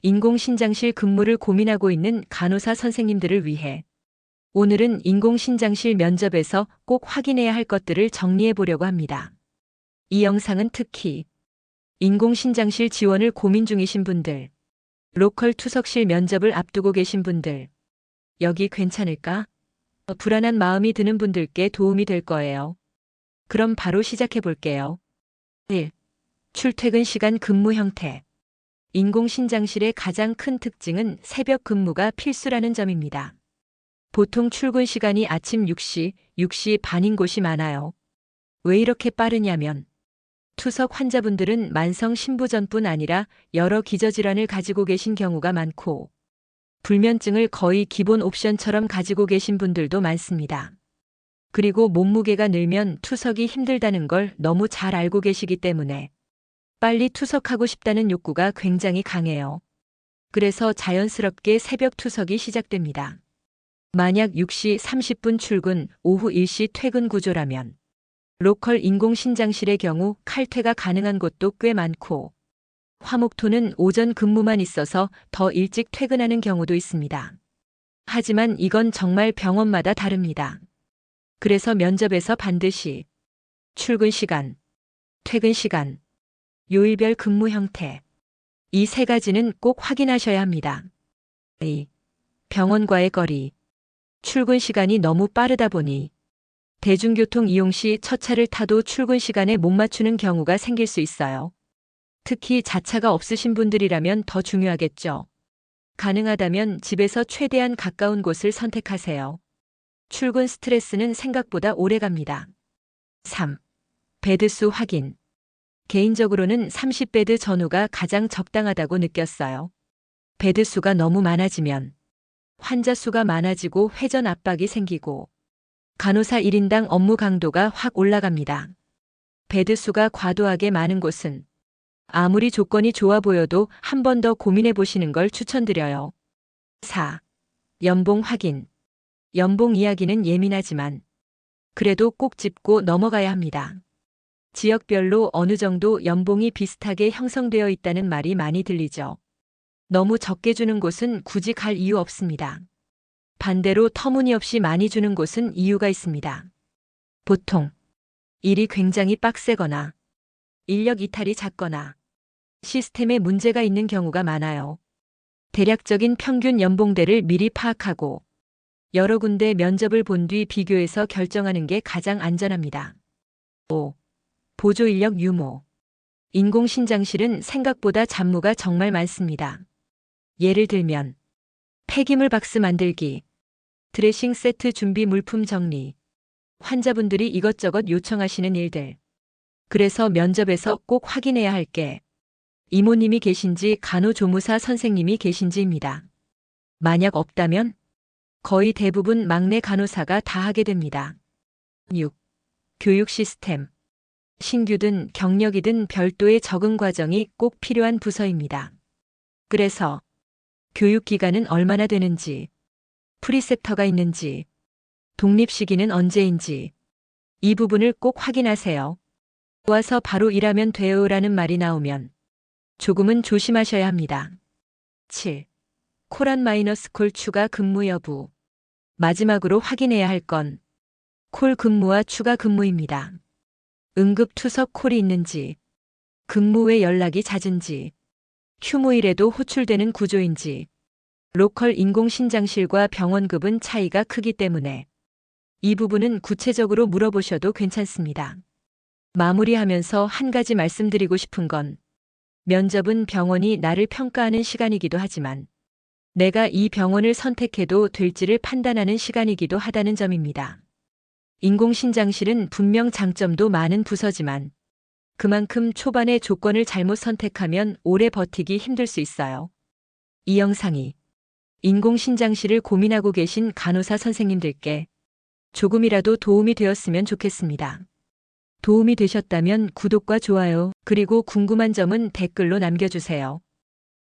인공신장실 근무를 고민하고 있는 간호사 선생님들을 위해 오늘은 인공신장실 면접에서 꼭 확인해야 할 것들을 정리해 보려고 합니다. 이 영상은 특히 인공신장실 지원을 고민 중이신 분들, 로컬 투석실 면접을 앞두고 계신 분들, 여기 괜찮을까? 불안한 마음이 드는 분들께 도움이 될 거예요. 그럼 바로 시작해 볼게요. 1. 출퇴근 시간 근무 형태. 인공신장실의 가장 큰 특징은 새벽 근무가 필수라는 점입니다. 보통 출근 시간이 아침 6시, 6시 반인 곳이 많아요. 왜 이렇게 빠르냐면 투석 환자분들은 만성 신부전뿐 아니라 여러 기저질환을 가지고 계신 경우가 많고 불면증을 거의 기본 옵션처럼 가지고 계신 분들도 많습니다. 그리고 몸무게가 늘면 투석이 힘들다는 걸 너무 잘 알고 계시기 때문에 빨리 투석하고 싶다는 욕구가 굉장히 강해요. 그래서 자연스럽게 새벽 투석이 시작됩니다. 만약 6시 30분 출근, 오후 1시 퇴근 구조라면 로컬 인공신장실의 경우 칼퇴가 가능한 곳도 꽤 많고 화목토는 오전 근무만 있어서 더 일찍 퇴근하는 경우도 있습니다. 하지만 이건 정말 병원마다 다릅니다. 그래서 면접에서 반드시 출근 시간, 퇴근 시간, 요일별 근무 형태, 이 세 가지는 꼭 확인하셔야 합니다. 2. 병원과의 거리. 출근 시간이 너무 빠르다 보니 대중교통 이용 시 첫 차를 타도 출근 시간에 못 맞추는 경우가 생길 수 있어요. 특히 자차가 없으신 분들이라면 더 중요하겠죠. 가능하다면 집에서 최대한 가까운 곳을 선택하세요. 출근 스트레스는 생각보다 오래 갑니다. 3. 베드수 확인. 개인적으로는 30베드 전후가 가장 적당하다고 느꼈어요. 베드수가 너무 많아지면 환자 수가 많아지고 회전 압박이 생기고 간호사 1인당 업무 강도가 확 올라갑니다. 베드수가 과도하게 많은 곳은 아무리 조건이 좋아 보여도 한 번 더 고민해 보시는 걸 추천드려요. 4. 연봉 확인. 연봉 이야기는 예민하지만 그래도 꼭 짚고 넘어가야 합니다. 지역별로 어느 정도 연봉이 비슷하게 형성되어 있다는 말이 많이 들리죠. 너무 적게 주는 곳은 굳이 갈 이유 없습니다. 반대로 터무니없이 많이 주는 곳은 이유가 있습니다. 보통 일이 굉장히 빡세거나 인력 이탈이 잦거나 시스템에 문제가 있는 경우가 많아요. 대략적인 평균 연봉대를 미리 파악하고 여러 군데 면접을 본 뒤 비교해서 결정하는 게 가장 안전합니다. 5. 보조 인력 유무. 인공신장실은 생각보다 잡무가 정말 많습니다. 예를 들면 폐기물 박스 만들기, 드레싱 세트 준비 물품 정리, 환자분들이 이것저것 요청하시는 일들. 그래서 면접에서 꼭 확인해야 할 게 이모님이 계신지 간호조무사 선생님이 계신지입니다. 만약 없다면 거의 대부분 막내 간호사가 다 하게 됩니다. 6. 교육 시스템. 신규든 경력이든 별도의 적응 과정이 꼭 필요한 부서입니다. 그래서 교육 기간은 얼마나 되는지, 프리셉터가 있는지, 독립 시기는 언제인지 이 부분을 꼭 확인하세요. 와서 바로 일하면 돼요라는 말이 나오면 조금은 조심하셔야 합니다. 7. 콜 & 콜 추가 근무 여부. 마지막으로 확인해야 할 건 콜 근무와 추가 근무입니다. 응급 투석 콜이 있는지, 근무 외 연락이 잦은지, 휴무일에도 호출되는 구조인지, 로컬 인공신장실과 병원급은 차이가 크기 때문에 이 부분은 구체적으로 물어보셔도 괜찮습니다. 마무리하면서 한 가지 말씀드리고 싶은 건 면접은 병원이 나를 평가하는 시간이기도 하지만 내가 이 병원을 선택해도 될지를 판단하는 시간이기도 하다는 점입니다. 인공신장실은 분명 장점도 많은 부서지만 그만큼 초반에 조건을 잘못 선택하면 오래 버티기 힘들 수 있어요. 이 영상이 인공신장실을 고민하고 계신 간호사 선생님들께 조금이라도 도움이 되었으면 좋겠습니다. 도움이 되셨다면 구독과 좋아요, 그리고 궁금한 점은 댓글로 남겨주세요.